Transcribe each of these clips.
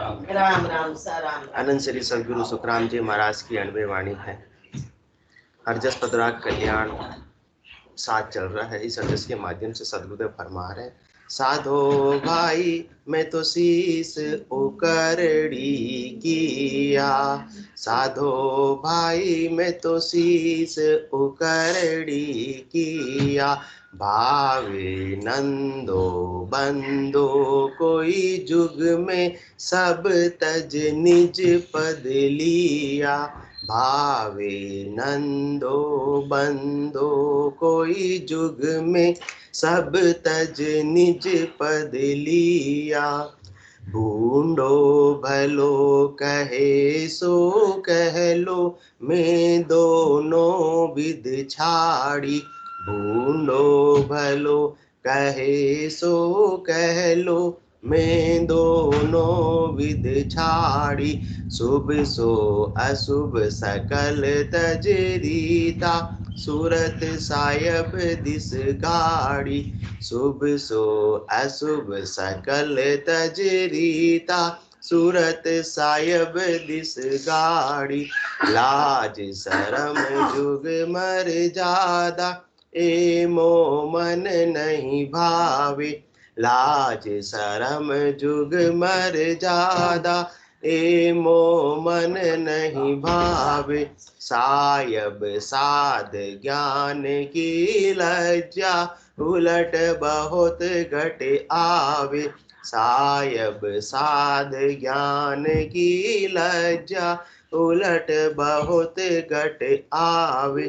राम राम सा राम। अनंत श्री सदगुरु सुखराम जी महाराज की 90 वाणी है। हरजस पदराग कल्याण साथ चल रहा है। इस हरजस के माध्यम से सदगुरुदेव फरमा रहे हैं, साधो भाई मैं तो शीस उकरड़ी किया, साधो भाई मैं तो शीस उकरड़ी किया, भावे नंदो बंदो कोई जुग में सब तज निज पद लिया, भावे नंदो बंदो कोई जुग में सब तज निज पद लिया, ढूंढो भलो कहे सो कह लो मैं दोनों विध छाड़ी, ढूंढो भलो कहे सो कह लो मैं दोनों विध छाड़ी, शुभ सो अशुभ सकल तज रीता, सूरत सायब दिस गाड़ी, शुभ सो अशुभ सकल तज रीता, सूरत सायब दिस गाड़ी, लाज शरम जुग मर जादा ए मो मन नहीं भावे, लाज शरम जुग मर जादा ए मो मन नहीं भावे, सायब साध ज्ञान की लज्जा उलट बहुत घट आवे, सायब साध ज्ञान की लज्जा उलट बहुत घट आवे,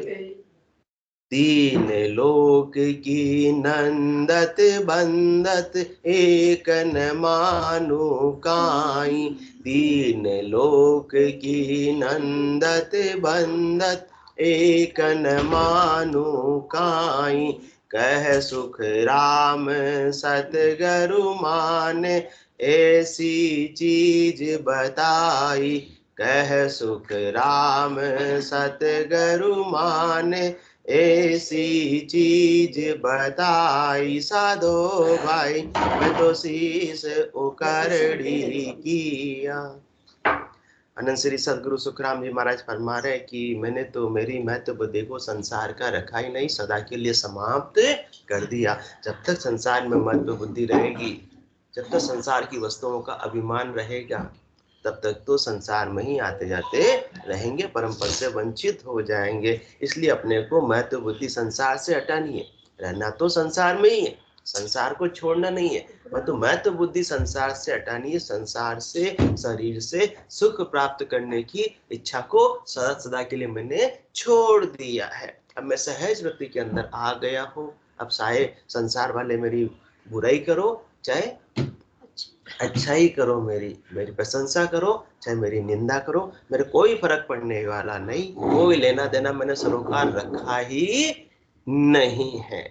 तीन लोक की नंदत बंदत एक न मानु काई, तीन लोक की नंदत बंदत एक न मानु काई, कह सुख राम सतगुरु मान ऐसी चीज बताई, कह सुख राम सतगुरु मान ऐसी चीज बताई, साधो भाई मैं तो शीस उकरड़ी किया। अनंत श्री सदगुरु सुखराम जी महाराज फरमा रहे कि मैंने तो मेरी महत्व बुद्धि को संसार का रखा ही नहीं, सदा के लिए समाप्त कर दिया। जब तक संसार में महत्व बुद्धि रहेगी, जब तक संसार की वस्तुओं का अभिमान रहेगा, तब तक तो संसार में ही आते जाते रहेंगे, परम पद से वंचित हो जाएंगे। इसलिए अपने को महत्व बुद्धि संसार से हटानी है। रहना तो संसार में ही है, संसार को छोड़ना नहीं है, परंतु महत्व बुद्धि संसार से हटानी है। संसार से, शरीर से सुख प्राप्त करने की इच्छा को सदा सदा के लिए मैंने छोड़ दिया है। अब मैं सहज वृत्ति के अंदर आ गया हूँ। अब चाहे संसार वाले मेरी बुराई करो, चाहे अच्छा ही करो, मेरी प्रशंसा करो, चाहे मेरी निंदा करो, मेरे कोई फर्क पड़ने वाला नहीं। कोई लेना देना मैंने सरोकार रखा ही नहीं है।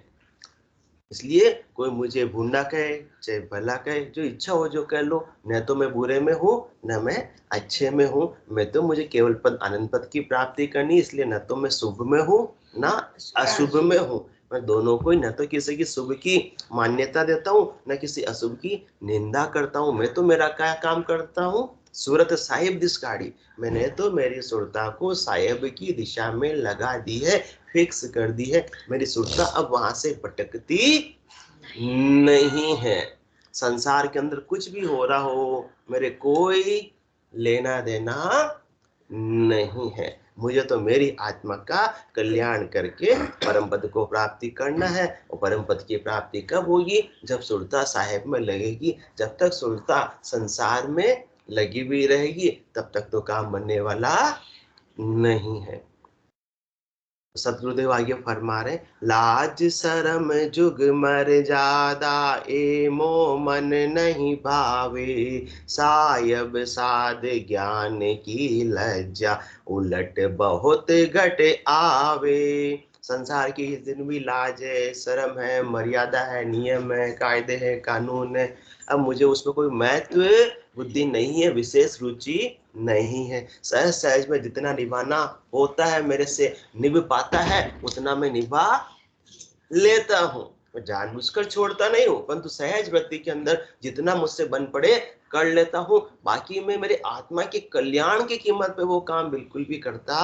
इसलिए कोई मुझे भूंडा कहे चाहे भला कहे, जो इच्छा हो जो कह लो, न तो मैं बुरे में हूँ न मैं अच्छे में हूँ। मैं तो मुझे केवल पद आनंद पद की प्राप्ति करनी, इसलिए न तो मैं शुभ में हूँ न अशुभ में हूँ। मैं दोनों को ही, न तो किसी की शुभ की मान्यता देता हूँ न किसी अशुभ की निंदा करता हूँ। मैं तो मेरा क्या काम करता हूँ, सूरत साहिब दिस गाड़ी, मैंने तो मेरी सुरता को साहिब की दिशा में लगा दी है, फिक्स कर दी है। मेरी सुरता अब वहां से भटकती नहीं है। संसार के अंदर कुछ भी हो रहा हो, मेरे कोई लेना देना नहीं है। मुझे तो मेरी आत्मा का कल्याण करके परम पद को प्राप्ति करना है। और परम पद की प्राप्ति कब होगी, जब सुरता साहेब में लगेगी। जब तक सुरता संसार में लगी हुई रहेगी, तब तक तो काम बनने वाला नहीं है। सतगुरुदेव आगे फरमा रहे, लाज शरम जुग मर जादा ए मो मन नहीं भावे, सायब साध ज्ञान की लज्जा उलट बहुत घट आवे। संसार की इस दिन भी लाज है, शर्म है, मर्यादा है, नियम है, कायदे है, कानून है। अब मुझे उसमें कोई महत्व बुद्धि नहीं है, विशेष रुचि नहीं है। सहज सहज में जितना निभाना होता है मेरे से निभ पाता है, उतना मैं निभा लेता हूँ। मैं जानबूझकर छोड़ता नहीं हूँ, परंतु सहज वृत्ति के अंदर जितना मुझसे बन पड़े कर लेता हूँ, बाकी मैं मेरे आत्मा के कल्याण की कीमत पे वो काम बिल्कुल भी करता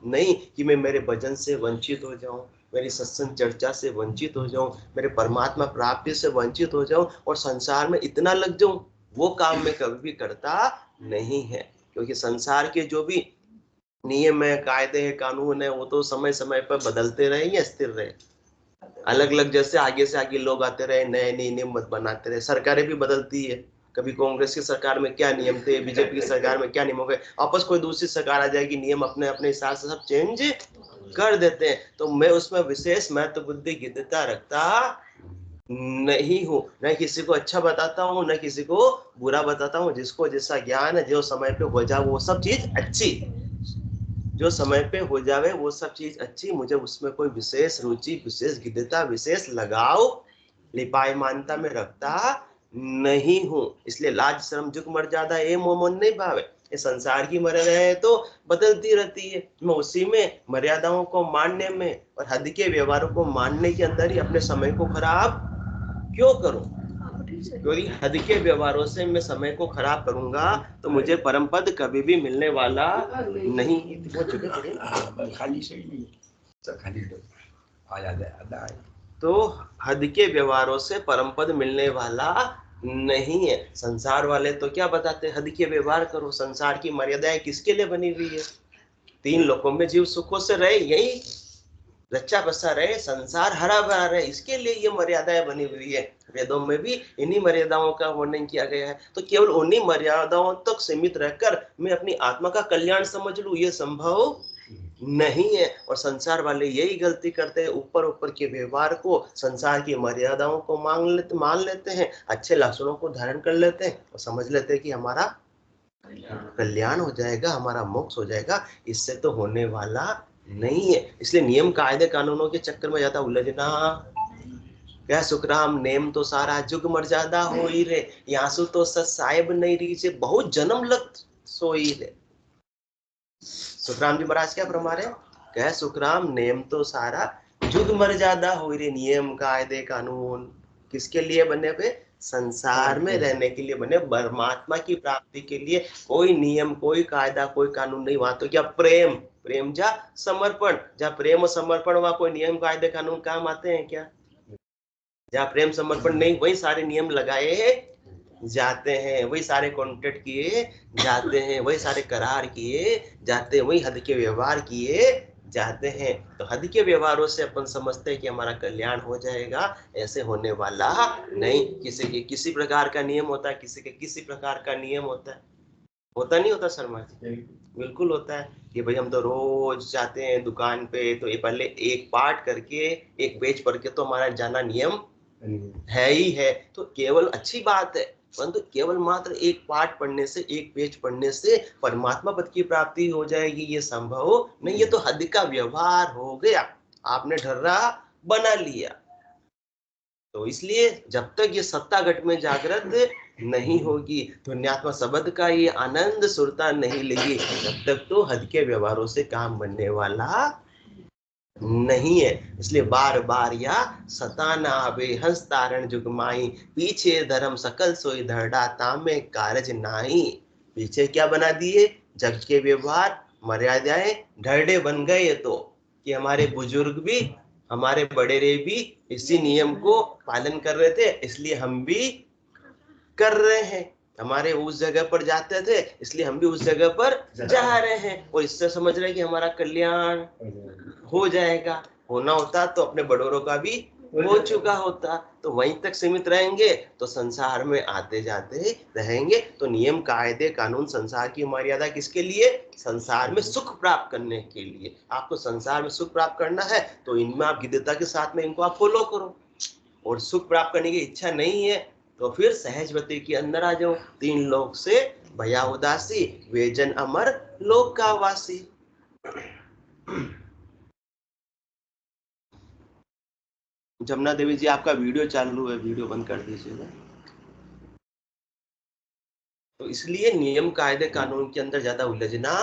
नहीं कि मैं मेरे भजन से वंचित हो जाऊं, मेरी सत्संग चर्चा से वंचित हो जाऊं, मेरे परमात्मा प्राप्ति से वंचित हो जाऊं और संसार में इतना लग जाऊं। वो काम मैं कभी भी करता नहीं है, क्योंकि संसार के जो भी नियम है, कायदे है, कानून है, वो तो समय समय पर बदलते रहे या स्थिर रहे। अलग अलग जैसे आगे से आगे लोग आते रहे, नए नए नियम बनाते रहे, सरकारें भी बदलती है। कभी कांग्रेस की सरकार में क्या नियम थे, बीजेपी की सरकार में क्या नियम हो गए, वापस कोई दूसरी सरकार आ जाएगी, नियम अपने अपने हिसाब से सब चेंज कर देते हैं। तो मैं उसमें विशेष महत्व बुद्धि गिद्धता रखता नहीं हूँ, न किसी को अच्छा बताता हूँ न किसी को बुरा बताता हूँ। जिसको जैसा ज्ञान है, जो समय पे हो जाए वो सब चीज अच्छी, जो समय पे हो जावे वो सब चीज अच्छी। मुझे उसमें कोई विशेष रुचि, विशेष गिद्धता, विशेष लगाव, लिपाई मानता में रखता नहीं हूँ। इसलिए लाज शर्म झुक मर्यादा ये मोमन नहीं भावे। ये संसार की मर्यादा है तो बदलती रहती है, मैं उसी में मर्यादाओं को मानने में और हद के व्यवहारों को मानने के अंदर ही अपने समय को खराब क्यों करूं? क्योंकि हद के व्यवहारों से मैं समय को खराब करूंगा तो मुझे परम पद कभी भी मिलने वाला नहीं। खाली सही नहीं खाली तो हद के व्यवहारों से परम पद मिलने वाला नहीं है। संसार वाले तो क्या बताते, हद के व्यवहार करो। संसार की मर्यादाएं किसके लिए बनी हुई है? 3 लोकों में जीव सुखों से रहे, यही रच्चा बसा रहे, संसार हरा भरा रहे, इसके लिए ये मर्यादाएं बनी हुई है। वेदों में भी इन्हीं मर्यादाओं का वर्णन किया गया है। तो केवल उन्हीं मर्यादाओं तक सीमित रहकर मैं अपनी आत्मा का कल्याण समझ लूं, ये संभव नहीं है। और संसार वाले यही गलती करते हैं, ऊपर ऊपर के व्यवहार को, संसार की मर्यादाओं को मान लेते हैं, अच्छे लक्षणों को धारण कर लेते हैं और समझ लेते हैं कि हमारा कल्याण हो जाएगा, हमारा मोक्ष हो जाएगा। इससे तो होने वाला नहीं है। इसलिए नियम कायदे कानूनों के चक्कर में ज्यादा उलझना क्या सुखराम, नेम तो सारा जुग मर्यादा हो ही रे, यासु तो साहेब नहीं रही से बहुत जन्म लग सोई रे। सुखराम जी महाराज क्या फरमा रहे, कह सुखराम नेम तो सारा जुग मर्यादा हो रे। नियम कायदे कानून किसके लिए बने पे? संसार में रहने के लिए बने, परमात्मा की प्राप्ति के लिए कोई नियम, कोई कायदा, कोई कानून नहीं। वहां तो क्या प्रेम, प्रेम जा समर्पण, जहाँ प्रेम और समर्पण वहां कोई नियम कायदे कानून काम आते हैं क्या? जहाँ प्रेम समर्पण नहीं, वही सारे नियम लगाए जाते हैं, वही सारे कॉन्ट्रैक्ट किए जाते हैं, वही सारे करार किए जाते हैं, वही हद के व्यवहार किए जाते हैं। तो हद के व्यवहारों से अपन समझते हैं कि हमारा कल्याण हो जाएगा, ऐसे होने वाला नहीं। किसी के किसी प्रकार का नियम होता है, किसी के किसी प्रकार का नियम होता है। होता नहीं होता शर्मा जी? बिल्कुल होता है कि भाई हम तो रोज जाते हैं दुकान पे, तो ये पहले एक पाठ करके, एक पेज पढ़ के तो हमारा जाना नियम है ही है। तो केवल अच्छी बात है, परंतु केवल मात्र एक पाठ पढ़ने से, एक पेज पढ़ने से परमात्मा पद की प्राप्ति हो जाएगी, ये संभव नहीं। ये तो हद का व्यवहार हो गया, आपने ढर्रा बना लिया। तो इसलिए जब तक ये सत्ता घट में जागृत नहीं होगी, धुन्यात्मा शब्द का ये आनंद सुरता नहीं लेगी, तब तक तो हद के व्यवहारों से काम बनने वाला नहीं है। इसलिए बार बार या सताना आवे, हंस तारण जुगमाई, पीछे धर्म सकल सोई धरडा, तामे कारज नाही। पीछे क्या बना दिए? जग के व्यवहार, मर्यादाएं ढरडे बन गए। तो कि हमारे बुजुर्ग भी, हमारे बड़ेरे भी इसी नियम को पालन कर रहे थे, इसलिए हम भी कर रहे हैं। हमारे उस जगह पर जाते थे, इसलिए हम भी उस जगह पर जा रहे हैं, और इससे समझ रहे हैं कि हमारा कल्याण हो जाएगा। होना होता तो अपने बड़ों का भी हो चुका होता। तो वहीं तक सीमित रहेंगे तो संसार में आते जाते रहेंगे। तो नियम कायदे कानून, संसार की मर्यादा किसके लिए? संसार में सुख प्राप्त करने के लिए। आपको संसार में सुख प्राप्त करना है तो इनमें आप गिद्धता के साथ में इनको आप फॉलो करो। और सुख प्राप्त करने की इच्छा नहीं है तो फिर सहजवती के अंदर आ जाओ। 3 लोक से भया उदासी, वे जन अमर लोक का वासी। जमुना देवी जी, आपका वीडियो चालू है, वीडियो बंद कर दीजिएगा। तो इसलिए नियम कायदे कानून के अंदर ज्यादा उलझना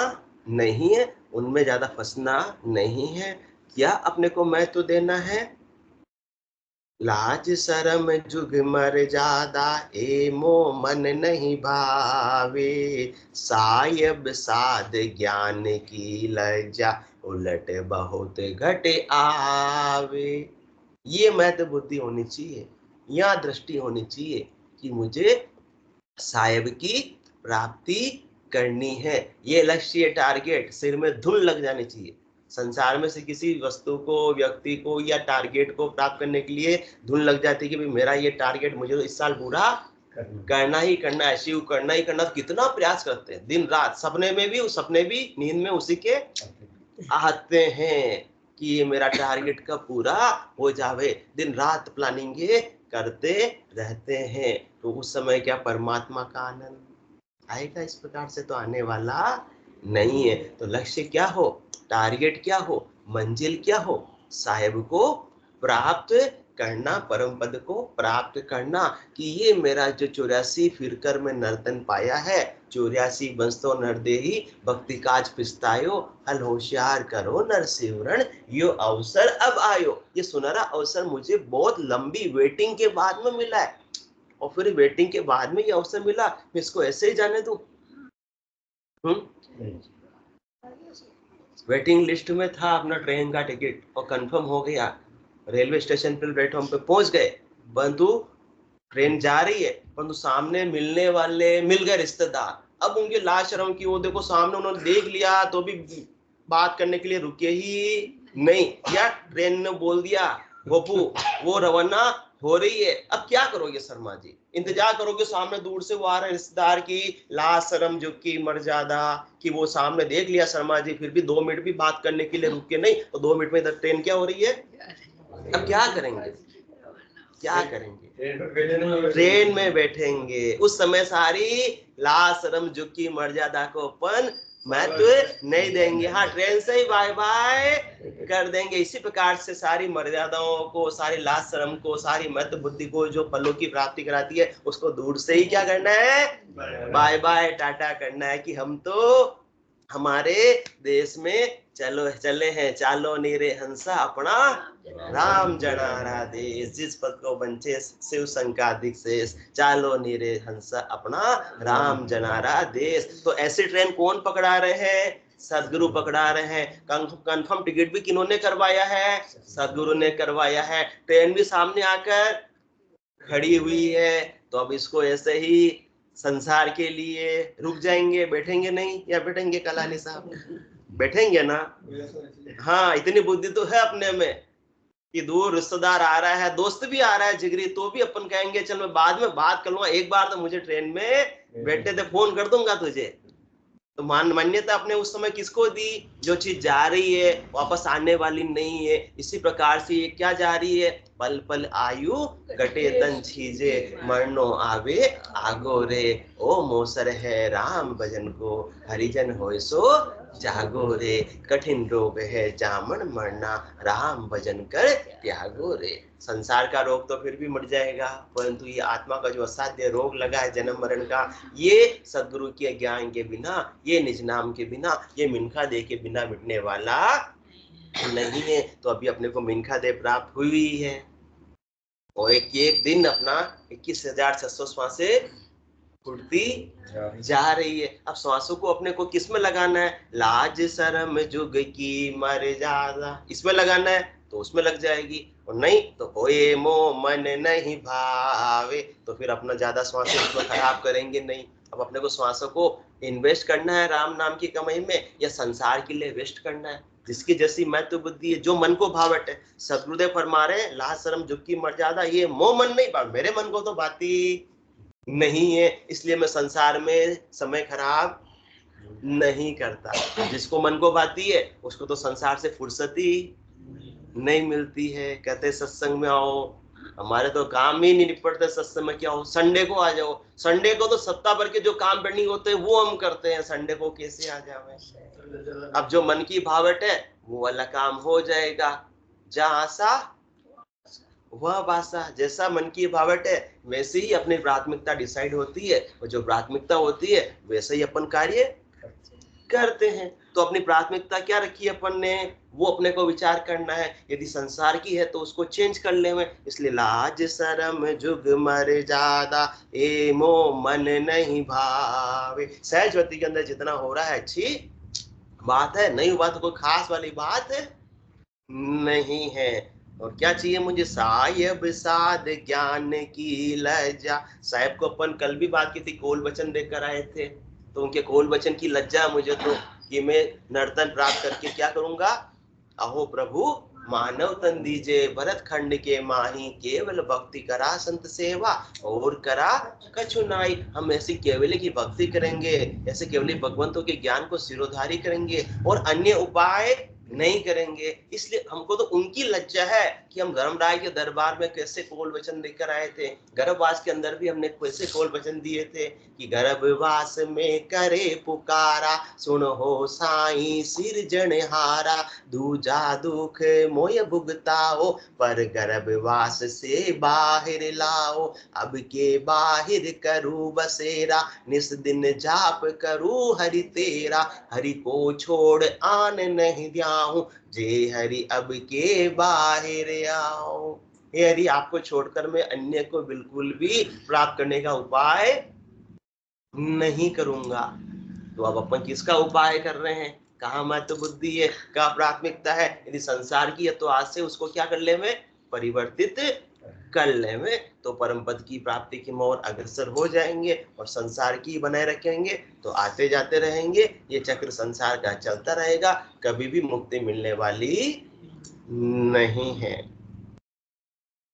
नहीं है, उनमें ज्यादा फंसना नहीं है। क्या अपने को महत्व देना है? लाज शरम जुग मर्यादा ए मोह मन नहीं भावे, सायब साध ज्ञान की लज्जा उलट बहुत घटे आवे। ये महत्व बुद्धि होनी चाहिए, यह दृष्टि होनी चाहिए कि मुझे साहेब की प्राप्ति करनी है। ये लक्ष्य, टारगेट सिर में धूल लग जानी चाहिए। संसार में से किसी वस्तु को, व्यक्ति को या टारगेट को प्राप्त करने के लिए धुन लग जाती है कि भाई मेरा ये टारगेट मुझे तो इस साल पूरा करना ही करना है, अचीव करना ही करना। कितना प्रयास करते हैं दिन रात, सपने भी नींद में उसी के आते हैं कि ये मेरा टारगेट कब पूरा हो जावे। दिन रात प्लानिंग करते रहते हैं। तो उस समय क्या परमात्मा का आनंद आएगा? इस प्रकार से तो आने वाला नहीं है। तो लक्ष्य क्या हो, टारगेट क्या हो, मंजिल क्या हो? साहेब को प्राप्त करना, परम पद को प्राप्त करना। कि ये मेरा जो 84 फिरकर में नर्तन पाया है, 84 बंस्तो नरदेही भक्ति काज पिस्तायो, हल होशियार करो नर सिमरन, यो अवसर अब आयो। ये सुनहरा अवसर मुझे बहुत लंबी वेटिंग के बाद में मिला है, और फिर वेटिंग के बाद में ये अवसर मिला, मैं इसको ऐसे ही जाने दूं? वेटिंग लिस्ट में था अपना ट्रेन का टिकट और कंफर्म हो गया, रेलवे स्टेशन पर प्लेटफॉर्म पे पहुंच गए, परंतु ट्रेन जा रही है, परंतु सामने मिलने वाले मिल गए रिश्तेदार। अब उनके लाज शर्म की, वो देखो सामने उन्होंने देख लिया तो भी बात करने के लिए रुके ही नहीं, या ट्रेन ने बोल दिया गोपू वो रवाना हो रही है। अब क्या करोगे शर्मा जी? इंतजार करोगे सामने दूर से वो आ रहे रिश्तेदार की, लाज शर्म झुकी मर्यादा कि वो सामने देख लिया शर्मा जी, फिर भी 2 मिनट भी बात करने के लिए रुके नहीं, तो 2 मिनट में इधर ट्रेन क्या हो रही है? अब क्या करेंगे? क्या करेंगे? ट्रेन में बैठेंगे। उस समय सारी लाज शर्म झुकी मर्यादा को अपन महत्व नहीं देंगे। हाँ, ट्रेन से ही बाय बाय कर देंगे। इसी प्रकार से सारी मर्यादाओं को, सारी लाज शर्म को, सारी महत्व बुद्धि को जो फलों की प्राप्ति कराती है, उसको दूर से ही क्या करना है? बाय बाय टाटा करना है। कि हम तो हमारे देश में चले हैं, चालो नीरे हंसा अपना राम जनारा देश, जिस पद को बंचे शिव संकादिक शेष, चालो नीरे हंसा अपना राम जनारा देश। तो ऐसी ट्रेन कौन पकड़ा रहे हैं? सदगुरु पकड़ा रहे हैं। कंफर्म टिकट भी किन्होंने करवाया है? सदगुरु ने करवाया है। ट्रेन भी सामने आकर खड़ी हुई है। तो अब इसको ऐसे ही संसार के लिए रुक जाएंगे, बैठेंगे नहीं? या बैठेंगे कलानी साहब? बैठेंगे ना? हाँ, इतनी बुद्धि तो है अपने में कि दूर रिश्तेदार आ रहा है, दोस्त भी आ रहा है जिगरी, तो भी अपन कहेंगे चल मैं बाद में बात कर लूंगा, एक बार तो मुझे ट्रेन में बैठे थे फोन कर दूंगा तुझे। तो मान्यता आपने उस समय किसको दी? जो चीज जा रही है वापस आने वाली नहीं है। इसी प्रकार से ये क्या जा रही है? पल पल आयु कटे तन छीजे, मरनो आवे आगो रे, ओ मोसर है राम भजन को, हरिजन होय सो जागो रे, कठिन रोग है जामन मरना, राम भजन कर त्यागो रे। संसार का रोग तो फिर भी मर जाएगा, परंतु ये आत्मा का जो असाध्य रोग लगा है जन्म मरण का, ये सदगुरु के ज्ञान के बिना, ये निज नाम के बिना, ये मिनखा दे के बिना मिटने वाला नहीं है। तो अभी अपने को मिनखा दे प्राप्त हुई है, और एक दिन अपना 21,600 श्वासें फुटती जा रही है। अब श्वासों को अपने को किस में लगाना है? लाज शर्म जुग की मर्यादा, इसमें लगाना है तो उसमें लग जाएगी, और नहीं तो होए मोह मन नहीं भावे, तो फिर अपना ज्यादा श्वास उसमें खराब करेंगे नहीं। अब अपने को श्वासों को इन्वेस्ट करना है राम नाम की कमाई में, या संसार के लिए वेस्ट करना है? जिसकी जैसी महत्व बुद्धि है, जो मन को भावट है। सदगुरुदेव फरमा रहे हैं लाज शर्म जुग की मर्यादा, ये मोह मन नहीं भाव, मेरे मन को तो बाती नहीं है, इसलिए मैं संसार में समय खराब नहीं करता। जिसको मन को भाती है उसको तो संसार से फुर्सत ही नहीं मिलती है। कहते सत्संग में आओ, हमारे तो काम ही नहीं निपटते, सत्संग में क्या हो? संडे को आ जाओ। संडे को तो सप्ताह भर के जो काम पेंडिंग होते हैं वो हम करते हैं, संडे को कैसे आ जावे? अब जो मन की भावट है वो वाला काम हो जाएगा। जहाँ आशा वह भाषा, जैसा मन की भावट है वैसे ही अपनी प्राथमिकता डिसाइड होती है, और जो प्राथमिकता होती है वैसे ही अपन कार्य करते हैं। तो अपनी प्राथमिकता क्या रखी है अपन ने? वो अपने को विचार करना है। यदि संसार की है तो उसको चेंज कर ले में। इसलिए लाज शरम जुग मर्यादा ए मोह मन नहीं भावे। सहजवती के अंदर जितना हो रहा है अच्छी बात है, नहीं हुआ तो कोई खास वाली बात नहीं है। और क्या चाहिए मुझे? सायब साध ज्ञान की लज्जा। साहेब को अपन कल भी बात की थी, कोल वचन देकर आए थे, तो उनके कोल वचन की लज्जा मुझे तो कि मैं नर्तन प्राप्त करके क्या करूंगा? अहो प्रभु मानव तन दीजे भरत खंड के माही, केवल भक्ति करा संत सेवा और करा कछु नाई। हम ऐसी केवल की भक्ति करेंगे, ऐसे केवल भगवंतों के ज्ञान को सिरोधारी करेंगे और अन्य उपाय नहीं करेंगे। इसलिए हमको तो उनकी लज्जा है कि हम धर्मराय के दरबार में कैसे कोल वचन देकर आए थे। गर्भवास के अंदर भी हमने कैसे कोल वचन दिए थे कि गर्भवास में करे पुकारा, सुनो हो साईं सिरजनहारा, दूजा दुख मोय भुगताओ, पर गर्भवास से बाहर लाओ। अब के बाहर करूं बसेरा, निस दिन जाप करूं हरि तेरा, हरि को छोड़ आन नहीं द्याऊं, जे हरि अब के बाहर आओ। हे हरि, आपको छोड़कर मैं अन्य को बिल्कुल भी प्राप्त करने का उपाय नहीं करूंगा। तो अब अपन किसका उपाय कर रहे हैं? कहाँ महत्व बुद्धि है, कहाँ प्राथमिकता है? यदि संसार की है तो आज से उसको क्या कर ले में? परिवर्तित कर ले में, तो परम पद की प्राप्ति की ओर अग्रसर हो जाएंगे और संसार की बनाए रखेंगे तो आते जाते रहेंगे। ये चक्र संसार का चलता रहेगा, कभी भी मुक्ति मिलने वाली नहीं है।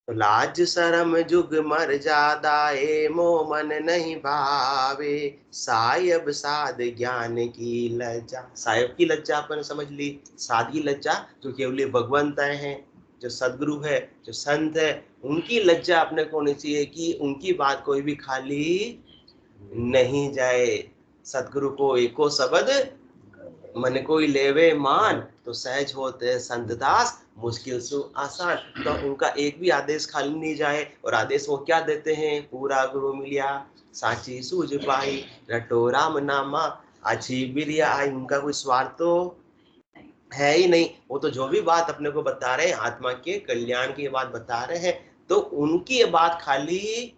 तो लाज शरम जुग मर्यादा ए मोह मन नहीं भावे, सायब साध ज्ञान की लज्जा। सायब की लज्जा अपन समझ ली, साध की लज्जा जो केवल भगवंत हैं, जो सदगुरु है, जो संत है, उनकी लज्जा अपने को होनी चाहिए कि उनकी बात कोई भी खाली नहीं जाए। सदगुरु को एको शब्द मन कोई लेवे मान, तो सहज होते संत दास मुश्किल सु आसान। तो उनका एक भी आदेश खाली नहीं जाए। और आदेश वो क्या देते हैं? पूरा गुरु मिलिया साची सूझ पाई, रटो राम नामा अच्छी बिरिया आई। उनका कोई स्वार्थ तो है ही नहीं। वो तो जो भी बात अपने को बता रहे हैं आत्मा के कल्याण की बात बता रहे हैं, तो उनकी ये बात खाली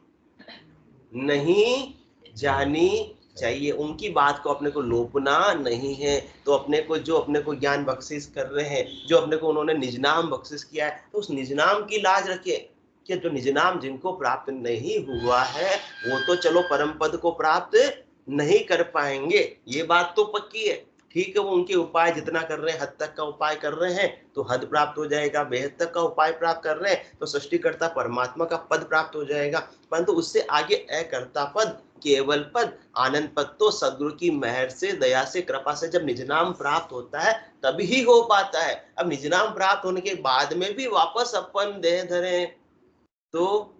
नहीं जानी चाहिए। उनकी बात को अपने को लोपना नहीं है। तो अपने को जो अपने को ज्ञान बख्शिश कर रहे हैं, जो अपने को उन्होंने निज नाम बख्शिश किया है, तो उस निज नाम की लाज रखे कि जो निज नाम जिनको प्राप्त नहीं हुआ है वो तो चलो परम पद को प्राप्त नहीं कर पाएंगे, ये बात तो पक्की है। ठीक है, वो उनके उपाय जितना कर रहे हैं, हद तक का उपाय कर रहे हैं तो हद प्राप्त हो जाएगा, बेहद तक का उपाय प्राप्त कर रहे हैं तो सृष्टिकर्ता परमात्मा का पद प्राप्त हो जाएगा। परंतु उससे आगे अकर्ता पद, केवल पद, आनंद पद तो सदगुरु की मेहर से, दया से, कृपा से जब निज नाम प्राप्त होता है तभी ही हो पाता है। अब निज नाम प्राप्त होने के बाद में भी वापस अपन देह धरे तो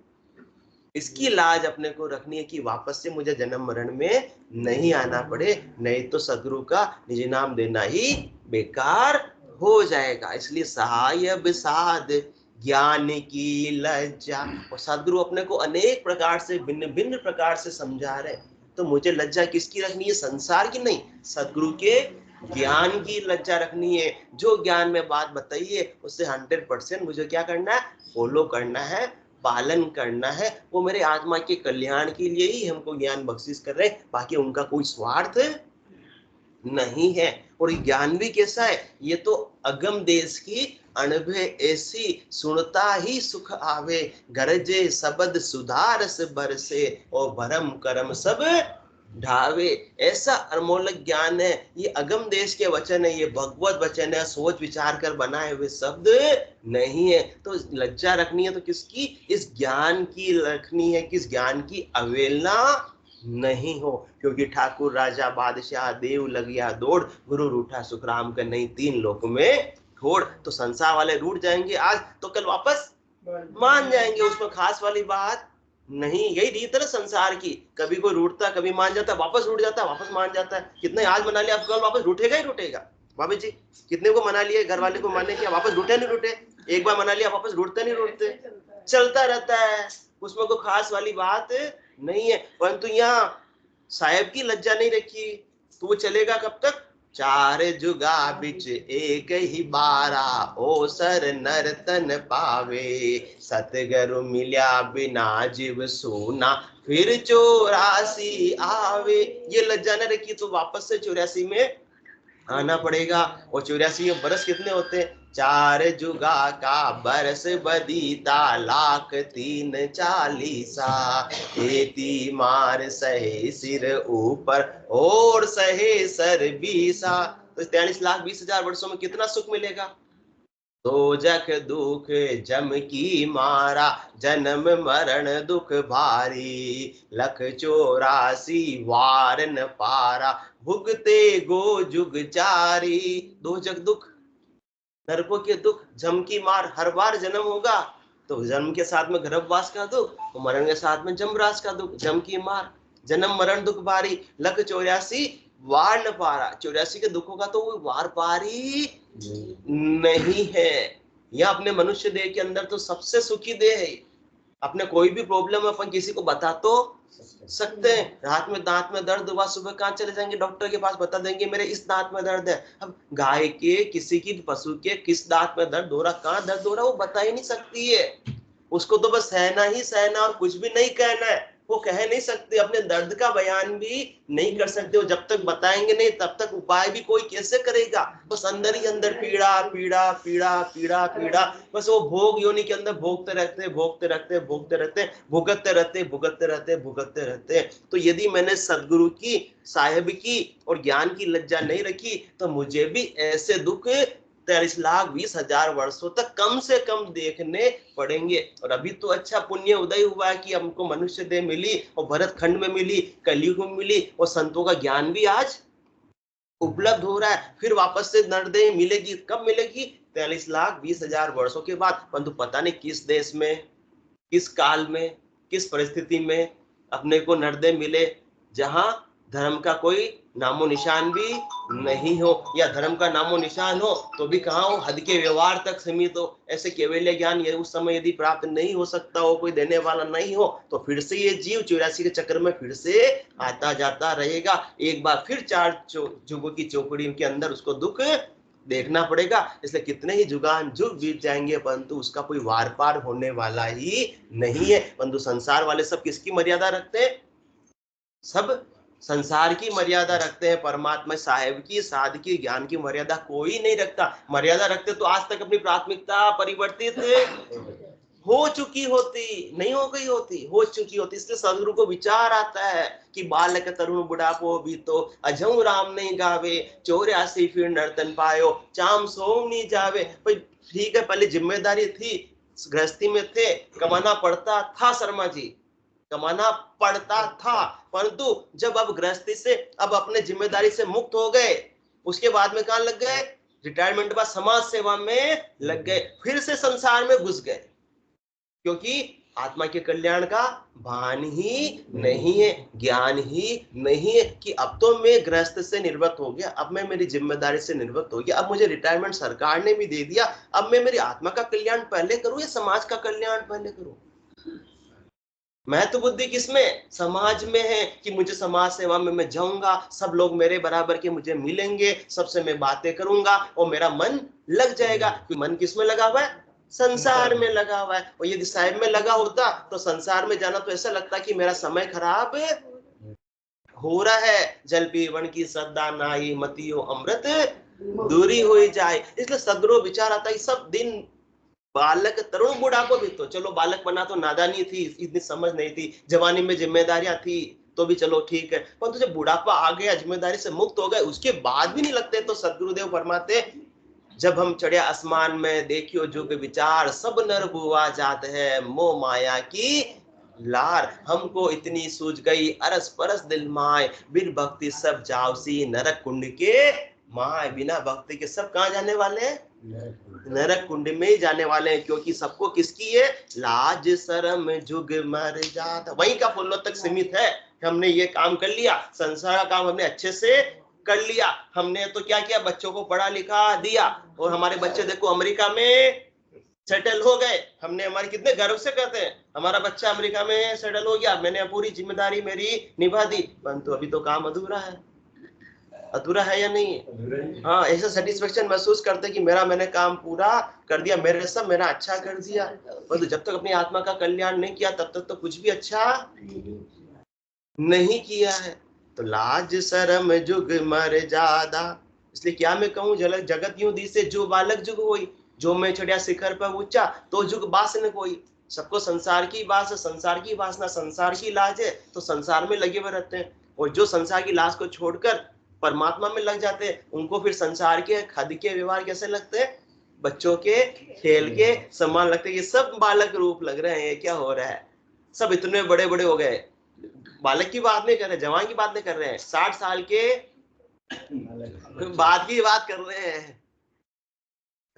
इसकी लाज अपने को रखनी है कि वापस से मुझे जन्म मरण में नहीं आना पड़े, नहीं तो सदगुरु का निज नाम देना ही बेकार हो जाएगा। इसलिए सायब साध ज्ञान की लज्जा। और सदगुरु अपने को अनेक प्रकार से, भिन्न भिन्न प्रकार से समझा रहे। तो मुझे लज्जा किसकी रखनी है? संसार की नहीं, सदगुरु के ज्ञान की लज्जा रखनी है। जो ज्ञान में बात बताइए उससे 100% मुझे क्या करना है? फॉलो करना है, पालन करना है। वो मेरे आत्मा के कल्याण के लिए ही हमको ज्ञान बख्शिश कर रहे हैं, बाकी उनका कोई स्वार्थ नहीं है। और ज्ञान भी कैसा है? ये तो अगम देश की अनुभव ऐसी, सुनता ही सुख आवे, गरजे शब्द सुधारस बरसे, और भरम करम सब ढावे। ऐसा अमोलक ज्ञान है, ये अगम देश के वचन है, ये भगवत वचन है, सोच विचार कर बनाए हुए शब्द नहीं है। तो लज्जा रखनी है तो किसकी? इस ज्ञान की रखनी है, किस ज्ञान की अवहेलना नहीं हो। क्योंकि ठाकुर राजा बादशाह देव लगिया दौड़, गुरु रूठा सुखराम का नहीं तीन लोक में ठोड़। तो संसार वाले रूठ जाएंगे आज तो कल वापस मान जाएंगे, उसमें खास वाली बात नहीं। यही रीत है संसार की, कभी कोई रूठता, कभी मान जाता, वापस रूठ जाता, वापस मान जाता है। कितने आज मना लिया, अब कल वापस रूठेगा ही रूठेगा। बाबा जी कितने को मना लिया, घर वाले को माने किया, वापस रूठे नहीं रूठे? एक बार मना लिया वापस रूठते नहीं रूठते, चलता रहता है, उसमें कोई खास वाली बात नहीं है। परंतु यहाँ साहेब की लज्जा नहीं रखी तो वो चलेगा कब तक? चार जुगा बिच एक ही बारा, ओ सर नर तन पावे, सतगुरु मिल्या बिना जीव सोना, फिर 84 आवे। ये लज्जा न रखी तो वापस से 84 में आना पड़ेगा। और 84 बरस कितने होते हैं? 4 जुगा का बरस बदीता, लाख 340। एती मार सहे सिर ऊपर, और सहे सर 20। तो 43,20,000 वर्षों में कितना सुख मिलेगा? दोजख दुख जम की मारा, जन्म मरण दुख भारी, लख 84 वार न पारा, भुगते गो जुग चारी। दोजख दुख, नरकों के दुख, जम की मार, हर बार जन्म होगा तो जन्म के साथ में गर्भवास का दुख, और मरण के साथ में जमराज का दुख, जम की मार, जन्म मरण दुख भारी, लख 84 वार न पारा। 84 के दुखों का तो वो वार पारी नहीं है। यह अपने मनुष्य देह के अंदर तो सबसे सुखी देह है। अपने कोई भी प्रॉब्लम अपन किसी को बता तो सकते हैं। रात में दांत में दर्द हुआ, सुबह कहाँ चले जाएंगे? डॉक्टर के पास, बता देंगे मेरे इस दांत में दर्द है। अब गाय के, किसी की पशु के किस दांत में दर्द हो रहा, कहाँ दर्द हो रहा, वो बता ही नहीं सकती है। उसको तो बस सहना ही सहना और कुछ भी नहीं कहना है। वो कह नहीं सकते, अपने दर्द का बयान भी नहीं कर सकते। वो जब तक बताएंगे नहीं तब तक उपाय भी कोई कैसे करेगा? बस अंदर ही अंदर पीड़ा पीड़ा पीड़ा पीड़ा पीड़ा, बस वो भोग योनि के अंदर भोगते रहते भोगते रहते भोगते रहते, भुगतते रहते भुगतते रहते भुगतते रहते। तो यदि मैंने सदगुरु की, साहेब की और ज्ञान की लज्जा नहीं रखी तो मुझे भी ऐसे दुख 43,20,000 वर्षों तक कम से कम देखने पड़ेंगे। और अभी तो अच्छा पुण्य उदय हुआ है कि हमको मनुष्य देह मिली, और भरत खंड में मिली, कलयुग में मिली, और संतों का ज्ञान भी आज उपलब्ध हो रहा है। फिर वापस से नरदेह मिलेगी, कब मिलेगी? 43,20,000 वर्षों के बाद। परंतु पता नहीं किस देश में, किस काल में, किस परिस्थिति में अपने को नरदेह मिले, जहां धर्म का कोई नामो निशान भी नहीं हो, या धर्म का नामो निशान हो तो भी कहाँ हो, हद के व्यवहार तक सीमित हो। ऐसे केवल ज्ञान ये उस समय यदि प्राप्त नहीं हो सकता हो, कोई देने वाला नहीं हो, तो फिर से ये जीव 84 के चक्कर में फिर से आता जाता रहेगा। एक बार फिर 4 जुगों की चौकड़ी के अंदर उसको दुख देखना पड़ेगा। इसलिए कितने ही जुगान जुग बीत जाएंगे परंतु उसका कोई वार पार होने वाला ही नहीं है। परंतु संसार वाले सब किसकी मर्यादा रखते हैं? सब संसार की मर्यादा रखते हैं। परमात्मा साहेब की, साध की, ज्ञान की मर्यादा कोई नहीं रखता। मर्यादा रखते तो आज तक अपनी प्राथमिकता परिवर्तित हो चुकी होती, नहीं हो गई होती, हो चुकी होती। इसलिए सदगुरु को विचार आता है कि बालक तरुण बुढ़ापो भी तो, अजऊ राम नहीं गावे, 84 फिर नर्तन पायो, चाम सोम नहीं जावे। भाई ठीक है, पहले जिम्मेदारी थी, गृहस्थी में थे, कमाना पड़ता था शर्मा जी, कमाना पड़ता था। परंतु जब अब गृहस्थी से, अब अपने जिम्मेदारी से मुक्त हो गए, उसके बाद में कहां लग गए? रिटायरमेंट के बाद समाज सेवा में लग गए, फिर से संसार में घुस गए, क्योंकि आत्मा के कल्याण का भान ही नहीं है, ज्ञान ही नहीं है कि अब तो मैं गृहस्थ से निवृत्त हो गया, अब मैं मेरी जिम्मेदारी से निवृत्त हो गया, अब मुझे रिटायरमेंट सरकार ने भी दे दिया, अब मैं मेरी आत्मा का कल्याण पहले करूं या समाज का कल्याण पहले करूं? महत्व बुद्धि किसमें? समाज में है कि मुझे समाज सेवा में मैं जाऊंगा, सब लोग मेरे बराबर के मुझे मिलेंगे, सबसे मैं बातें करूंगा और मेरा मन लग जाएगा। क्योंकि मन किसमें लगा हुआ है? संसार में लगा हुआ है। और यदि साहेब में लगा होता तो संसार में जाना तो ऐसा लगता कि मेरा समय खराब हो रहा है। जल पीवन की श्रद्धा नाई, मतियो अमृत दूरी हो जाए। इसलिए सदगुरु विचार आता है सब दिन बालक तरुण बुढ़ापो भी तो, चलो बालक बना तो नादानी थी, इतनी समझ नहीं थी, जवानी में जिम्मेदारियां थी तो भी चलो ठीक है, परंतु जब बुढ़ापा आ गया, जिम्मेदारी से मुक्त हो गए, उसके बाद भी नहीं लगते। तो सदगुरुदेव फरमाते, जब हम चढ़े आसमान में, देखियो जुग विचार, सब नर बुआ जात है, मोह माया की लार, हमको इतनी सूझ गई अरस परस दिल माय, बिन भक्ति सब जावसी नरक कुंड के माय। बिना भक्ति के सब कहां जाने वाले हैं? नरक कुंड में ही जाने वाले हैं। क्योंकि सबको किसकी है? लाज शर्म जुग मर जात, वहीं का फूलों तक सीमित है। हमने ये काम कर लिया, संसार का काम हमने अच्छे से कर लिया, हमने तो क्या किया, बच्चों को पढ़ा लिखा दिया, और हमारे बच्चे देखो अमेरिका में सेटल हो गए। हमने, हमारे कितने गर्व से कहते हैं हमारा बच्चा अमेरिका में सेटल हो गया, मैंने पूरी जिम्मेदारी मेरी निभा दी, परंतु अभी तो काम अधूरा है, अधूरा है या नहीं है? हाँ, ऐसा सेटिस्फेक्शन महसूस करते कि मैंने काम पूरा कर दिया, मेरा अच्छा कर दिया। परंतु जब तक अपनी आत्मा का कल्याण नहीं किया तब तक तो कुछ भी अच्छा नहीं किया है। तो लाज शरम जुग मर जादा, इसलिए क्या मैं कहूँ, जगत यूं दिसे जो बालक जुग होई, जो मैं चढ़िया शिखर पर ऊंचा तो जुग बास न कोई। सबको संसार की बास, संसार की वासना, संसार की लाज है, तो संसार में लगे हुए रहते हैं। और जो संसार की लाज को छोड़कर परमात्मा में लग जाते हैं, उनको फिर संसार के खद के व्यवहार कैसे लगते हैं? बच्चों के खेल के समान लगते हैं। ये सब बालक रूप लग रहे हैं। क्या हो रहा है? सब इतने बड़े बड़े हो गए। बालक की बात नहीं कर रहे, जवान की बात नहीं कर रहे हैं, 60 साल के बाद की बात कर रहे हैं।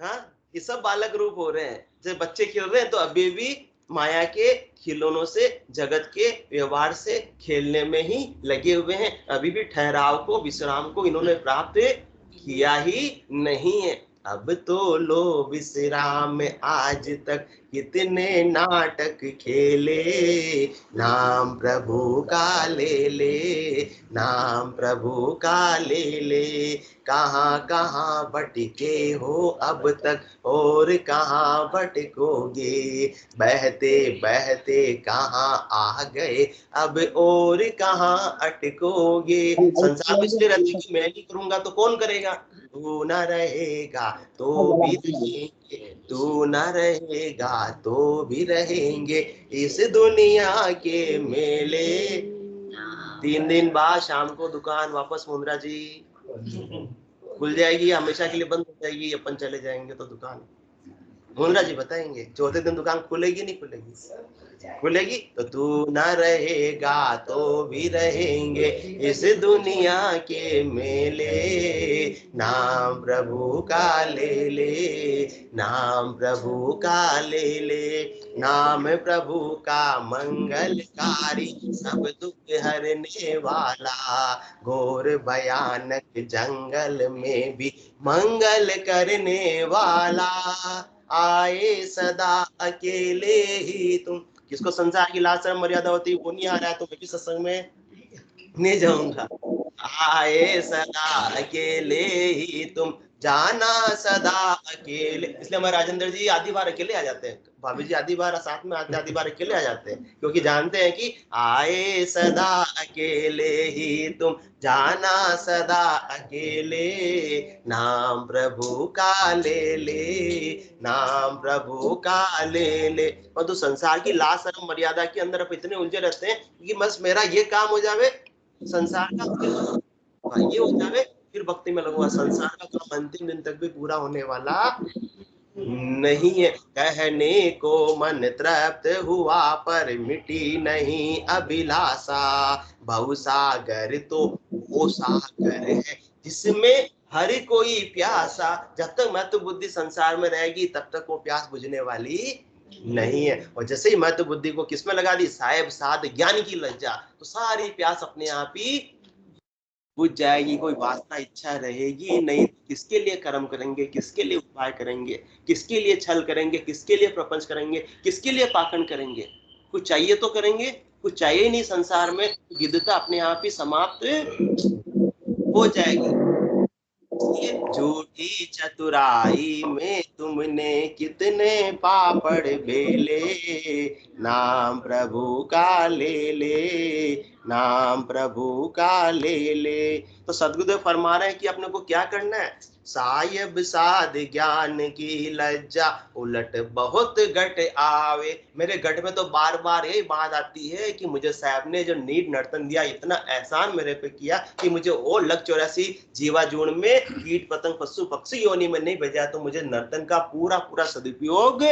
हाँ, ये सब बालक रूप हो रहे हैं। जब बच्चे खेल रहे हैं तो अभी भी माया के खिलौनों से, जगत के व्यवहार से खेलने में ही लगे हुए हैं। अभी भी ठहराव को, विश्राम को इन्होंने प्राप्त किया ही नहीं है। अब तो लो विश्राम, आज तक कितने नाटक खेले, नाम प्रभु का ले ले, नाम प्रभु का ले ले। कहाँ कहाँ भटके हो अब तक, और कहाँ भटकोगे, बहते बहते कहाँ आ गए, अब और कहाँ अटकोगे। संसार में इसलिए रहते कि मैं नहीं करूंगा तो कौन करेगा? तू न रहेगा तो भी रहेंगे, तू न रहेगा तो भी रहेंगे इस दुनिया के मेले। 3 दिन बाद शाम को दुकान वापस मुंद्रा जी खुल जाएगी, हमेशा के लिए बंद हो जाएगी, अपन चले जाएंगे तो दुकान। मुंद्रा जी बताएंगे, चौथे दिन दुकान खुलेगी नहीं खुलेगी? खुलेगी। तो तू न रहेगा तो भी रहेंगे इस दुनिया के मेले, नाम प्रभु का ले ले, नाम प्रभु का ले ले। नाम प्रभु का मंगलकारी, सब दुख हरने वाला, घोर भयानक जंगल में भी मंगल करने वाला। आए सदा अकेले ही तुम। किसको संसार की लाज शर्म मर्यादा होती है वो नहीं आ रहा है तो मैं भी सत्संग में नहीं जाऊंगा। आए सदा अकेले ही तुम, जाना सदा अकेले। इसलिए हमारे राजेंद्र जी आधी बार अकेले आ जाते हैं, भाभी जी आधी बार साथ में आते, आधी बार अकेले आ जाते हैं, क्योंकि जानते हैं कि आए सदा अकेले ही तुम, जाना सदा अकेले, नाम प्रभु का ले ले, नाम प्रभु का ले ले। और तो संसार की लाज शर्म मर्यादा के अंदर आप इतने उलझे रहते हैं कि बस मेरा ये काम हो जावे, संसार का ये हो जावे, फिर भक्ति में लगूंगा। संसार का काम अंतिम दिन तक भी पूरा होने वाला नहीं है। कहने को मन तृप्त हुआ पर मिटी नहीं अभिलाषा, भवसागर तो वो सागर है जिसमें हर कोई प्यासा। जब तक महत्व बुद्धि संसार में रहेगी तब तक वो प्यास बुझने वाली नहीं है। और जैसे ही महत्व बुद्धि को किसमें लगा दी, साहेब साध ज्ञान की लज्जा, तो सारी प्यास अपने आप ही बुझ जाएगी। कोई वासना इच्छा रहेगी नहीं। किसके लिए कर्म करेंगे, किसके लिए उपाय करेंगे, किसके लिए छल करेंगे, किसके लिए प्रपंच करेंगे, किसके लिए पाखंड करेंगे? कुछ चाहिए तो करेंगे, कुछ चाहिए नहीं संसार में, गिद्धता अपने आप ही समाप्त हो जाएगी। झूठी चतुराई में तुमने कितने पापड़ बेले, नाम प्रभु का ले ले, नाम प्रभु का ले ले। तो सद्गुरुदेव फरमा रहे हैं कि अपने को क्या करना है, सायब साध ज्ञान की लज्जा, उलट बहुत घट आवे। मेरे घट में तो बार बार यही बात आती है कि मुझे साहब ने जो नीट नर्तन दिया, इतना एहसान मेरे पे किया कि मुझे और लग 84 जीवा जून में कीट पतंग पशु पक्षी योनि में नहीं भेजा, तो मुझे नर्तन का पूरा पूरा सदुपयोग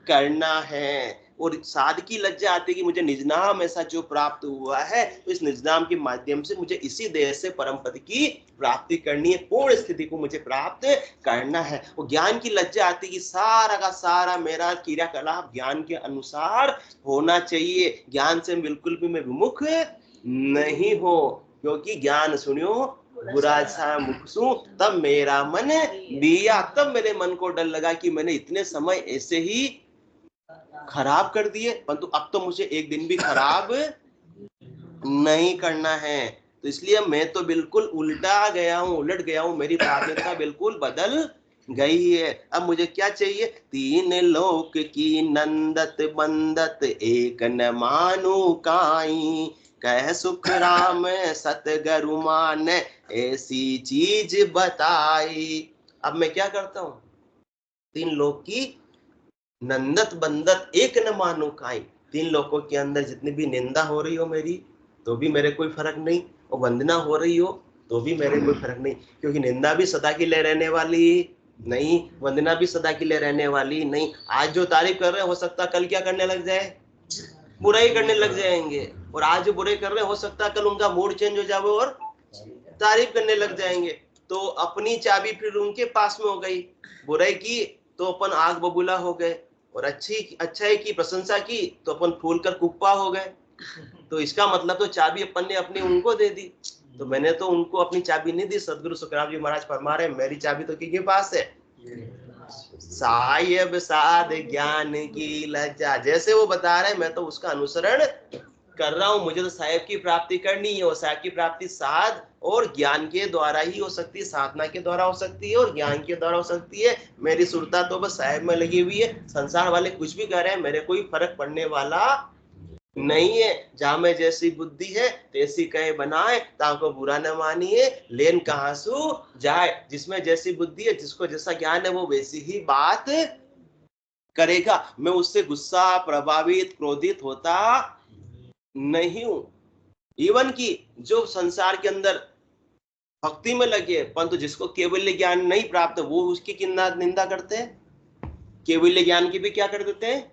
करना है। और साध की लज्जा आती है कि मुझे निजनाम ऐसा जो प्राप्त हुआ है, तो इस निजनाम के माध्यम से मुझे इसी देह से परम पद की प्राप्ति करनी है, पूर्ण स्थिति को मुझे प्राप्त करना है। और ज्ञान की लज्जा आती है कि सारा का सारा मेरा क्रियाकलाप ज्ञान के अनुसार होना चाहिए, ज्ञान से बिल्कुल भी मैं विमुख नहीं हो। क्योंकि ज्ञान सुनियो बुरा सा मुख सु, तब मेरा मन दिया, तब मेरे मन को डर लगा कि मैंने इतने समय ऐसे ही खराब कर दिए, परंतु अब तो मुझे एक दिन भी खराब नहीं करना है। तो इसलिए मैं तो बिल्कुल उल्टा गया हूँ, उलट गया हूँ, मेरी प्राथमिकता बिल्कुल बदल गई है। अब मुझे क्या चाहिए? तीन लोक की नंदत बंदत एक न मानू काई, कह सुख राम सतगरु मान ऐसी चीज बताई। अब मैं क्या करता हूँ? तीन लोक की नंदत बंदत एक न मानो काई, तीन लोगों के अंदर जितनी भी निंदा हो रही हो मेरी तो भी मेरे कोई फर्क नहीं, और वंदना हो रही हो तो भी मेरे कोई फर्क नहीं, क्योंकि निंदा भी सदा के लिए रहने वाली नहीं, वंदना भी सदा के लिए रहने वाली नहीं। आज जो तारीफ कर रहे हैं हो सकता कल क्या करने लग जाए? बुराई करने लग जाएंगे। और आज जो बुराई कर रहे हैं हो सकता कल उनका मूड चेंज हो जाए और तारीफ करने लग जाएंगे। तो अपनी चाबी फिर उनके पास में हो गई, बुराई की तो अपन आग बबूला हो गए, और अच्छाई की प्रशंसा की तो अपन फूल कर कुप्पा हो गए। तो इसका मतलब तो चाबी अपन ने अपनी उनको दे दी। तो मैंने तो उनको अपनी चाबी नहीं दी। सदगुरु सुखराम जी महाराज फरमा रहे मेरी चाबी तो किसके पास है? साहिब साध ज्ञान की लज्जा। जैसे वो बता रहे मैं तो उसका अनुसरण कर रहा हूं। मुझे तो साहिब की प्राप्ति करनी है, और साहिब की प्राप्ति साध और ज्ञान के द्वारा ही हो सकती है, साधना के द्वारा हो सकती है और ज्ञान के द्वारा हो सकती है। मेरी सुरता तो बस साहिब में लगी हुई है। संसार वाले कुछ भी कह रहे हैं मेरे कोई फर्क पड़ने वाला नहीं है। जहां में जैसी बुद्धि है तैसी कहे बनाए, ताको बुरा न मानिए लेन कहां सु जाए। जिसमें जैसी बुद्धि है, जिसको जैसा ज्ञान है, वो वैसी ही बात करेगा। मैं उससे गुस्सा, प्रभावित, क्रोधित होता नहीं हूं। इवन की जो संसार के अंदर भक्ति में लगे परंतु जिसको केवल ज्ञान नहीं प्राप्त, वो उसकी निंदा करते हैं। केवल ज्ञान की भी क्या कर देते हैं?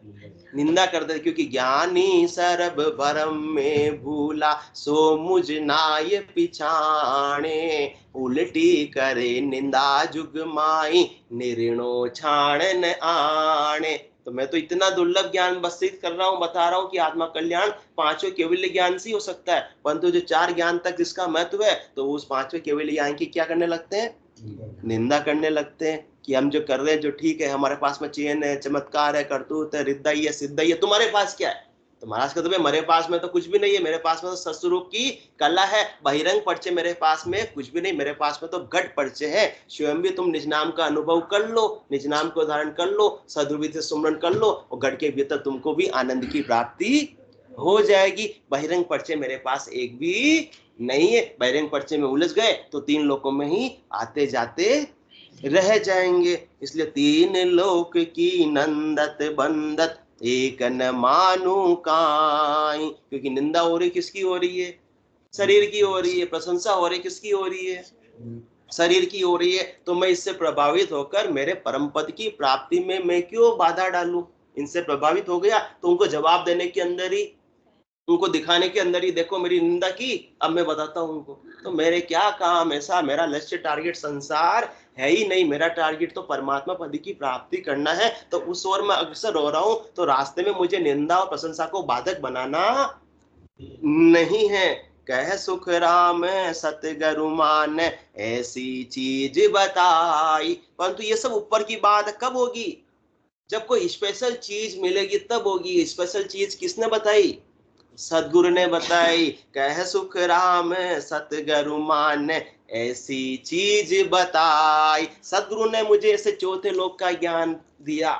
निंदा कर देते। क्योंकि ज्ञानी सरब भरम में भूला, सो मुझ नाय पिछाणे, उल्टी करे निंदा जुग माई, निर्णो छाण न आणे। तो मैं तो इतना दुर्लभ ज्ञान बसित कर रहा हूँ, बता रहा हूँ कि आत्मा कल्याण पांचवें केवल ज्ञान से हो सकता है। परंतु जो चार ज्ञान तक जिसका महत्व है, तो उस पांचवें केवल ज्ञान की क्या करने लगते हैं? निंदा करने लगते हैं कि हम जो कर रहे हैं जो ठीक है, हमारे पास में चैन है, चमत्कार है, करतूत है, रिद्धाई है, सिद्धाई है, तुम्हारे पास क्या है? तो महाराज कहते हैं मेरे पास में तो कुछ भी नहीं है। मेरे पास में तो सत्स्वरूप की कला है। बहिरंग परिचय मेरे पास में कुछ भी नहीं। मेरे पास में तो घट परिचय है। स्वयं भी तुम निज नाम का अनुभव कर लो, निज नाम को धारण कर लो, सद्गुरु से सुमरन कर लो, और घट के भीतर तुमको भी आनंद की प्राप्ति हो जाएगी। बहिरंग परिचय मेरे पास एक भी नहीं है। बहिरंग परिचय में उलझ गए तो तीन लोकों में ही आते जाते रह जाएंगे। इसलिए तीन लोक की नंदत बंदत एक न मानू काई। क्योंकि निंदा हो रही किसकी हो रही है? शरीर की हो रही है। प्रशंसा हो रही किसकी हो रही है? शरीर की हो रही है। तो मैं इससे प्रभावित होकर मेरे परम पद की प्राप्ति में मैं क्यों बाधा डालूं? इनसे प्रभावित हो गया तो उनको जवाब देने के अंदर ही, उनको दिखाने के अंदर ही, देखो मेरी निंदा की, अब मैं बताता हूं उनको। तो मेरे क्या काम? ऐसा मेरा लक्ष्य टारगेट संसार है ही नहीं। मेरा टारगेट तो परमात्मा पद की प्राप्ति करना है। तो उस ओर मैं अग्रसर हो रहा हूं। तो रास्ते में मुझे निंदा और प्रशंसा को बाधक बनाना नहीं है। कह सुख राम सतगरु मान ऐसी चीज बताई। परंतु ये सब ऊपर की बात कब होगी? जब कोई स्पेशल चीज मिलेगी तब होगी। स्पेशल चीज किसने बताई? सदगुरु ने बताई। कह सुख राम सतगरु मान ऐसी चीज बताई। सदगुरु ने मुझे ऐसे चौथे लोक का ज्ञान दिया,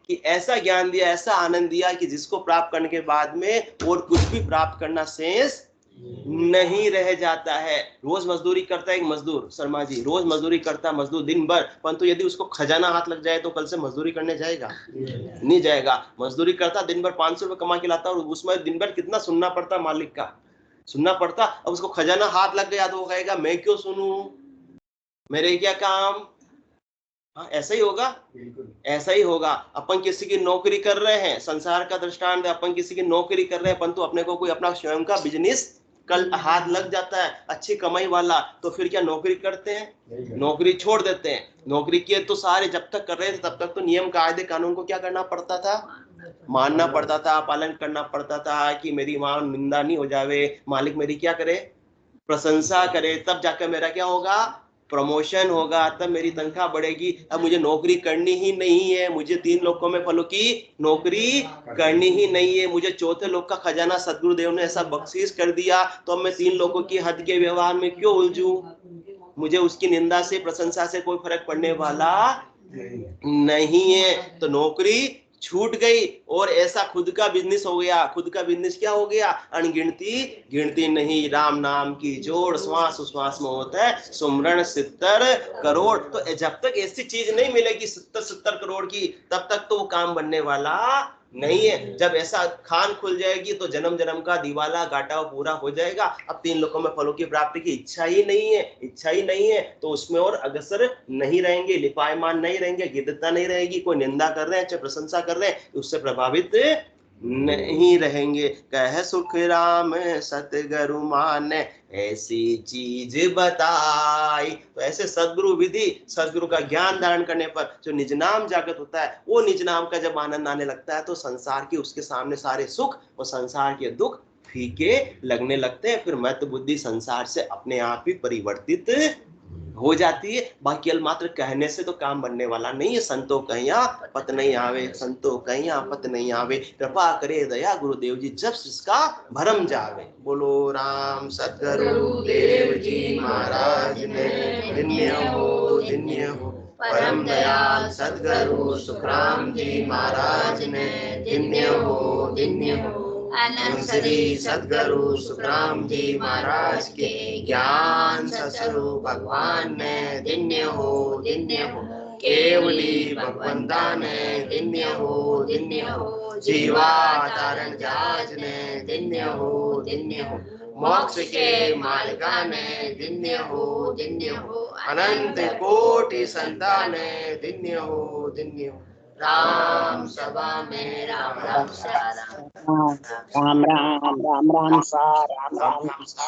कि ऐसा ज्ञान दिया, ऐसा आनंद दिया कि जिसको प्राप्त करने के बाद में और कुछ भी प्राप्त करना शेष नहीं रह जाता है। रोज मजदूरी करता है एक मजदूर, शर्मा जी, रोज मजदूरी करता मजदूर दिन भर, परंतु यदि उसको खजाना हाथ लग जाए तो कल से मजदूरी करने जाएगा? नहीं जाएगा। मजदूरी करता दिन भर 500 रुपए कमा के लाता, और उसमें दिन भर कितना सुनना पड़ता मालिक का, सुनना पड़ता। अब उसको खजाना हाथ लग गया तो वो कहेगा मैं क्यों सुनूं, मेरे क्या काम? हाँ, ऐसा ही होगा। ऐसा ही होगा। अपन किसी की नौकरी कर रहे हैं, संसार का दृष्टांत है, अपन किसी की नौकरी कर रहे हैं, परंतु अपने को कोई अपना स्वयं का बिजनेस कल हाथ लग जाता है अच्छी कमाई वाला, तो फिर क्या नौकरी करते हैं? नौकरी छोड़ देते हैं। नौकरी के तो सारे जब तक कर रहे थे तब तक तो नियम कायदे कानून को क्या करना पड़ता था? मानना पड़ता था, पालन करना पड़ता था, कि मेरी वहां निंदा नहीं हो जावे, मालिक मेरी क्या करे? प्रशंसा करे, तब जाकर मेरा क्या होगा? प्रमोशन होगा, तब मेरी तनख्वाह बढ़ेगी। अब मुझे नौकरी करनी ही नहीं है, मुझे 3 लोकों में फलों की नौकरी करनी ही नहीं है, मुझे चौथे लोक का खजाना सदगुरुदेव ने ऐसा बख्शीश कर दिया, तो अब मैं 3 लोकों की हद के व्यवहार में क्यों उलझूं? मुझे उसकी निंदा से प्रशंसा से कोई फर्क पड़ने वाला नहीं है। तो नौकरी छूट गई और ऐसा खुद का बिजनेस हो गया। खुद का बिजनेस क्या हो गया? अनगिनती गिनती नहीं, राम नाम की जोड़ श्वास उश्वास में होता है, सुमरण 70 करोड़। तो जब तक ऐसी चीज नहीं मिलेगी 70 करोड़ की, तब तक तो वो काम बनने वाला नहीं है। जब ऐसा खान खुल जाएगी तो जन्म जन्म का दीवाला घाटा पूरा हो जाएगा। अब 3 लोकों में फलों की प्राप्ति की इच्छा ही नहीं है, तो उसमें और अग्रसर नहीं रहेंगे, लिपायमान नहीं रहेंगे, गिद्धता नहीं रहेगी। कोई निंदा कर रहे हैं चाहे प्रशंसा कर रहे हैं, उससे प्रभावित नहीं रहेंगे। कह सुख राम सतगुरु मान ऐसी चीज बताई। तो ऐसे सदगुरु विधि, सदगुरु का ज्ञान धारण करने पर जो निज नाम जागृत होता है, वो निज नाम का जब आनंद आने लगता है, तो संसार की उसके सामने सारे सुख और संसार के दुख फीके लगने लगते हैं। फिर मत बुद्धि संसार से अपने आप ही परिवर्तित हो जाती है। बाकी मात्र कहने से तो काम बनने वाला नहीं है। संतो कहिया पत नहीं आवे, संतो कहिया पत नहीं आवे, कृपा करे दया गुरुदेव जी जब इसका भरम जावे। बोलो राम सतगुरु देव जी महाराज ने धन्य हो। परम दयाल सतगुरु सुखराम जी महाराज ने धन्य हो। अनंत श्री सतगुरु सुखराम जी महाराज के ज्ञान सतस्वरूप भगवान ने धन्य हो। केवली भगवंता ने धन्य हो। जीवाधारण जहाज ने धन्य हो। मोक्ष के मालिका ने धन्य हो। अनंत कोटि संतान ने धन्य हो। राम सभा में राम राम राम राम सा राम राम सा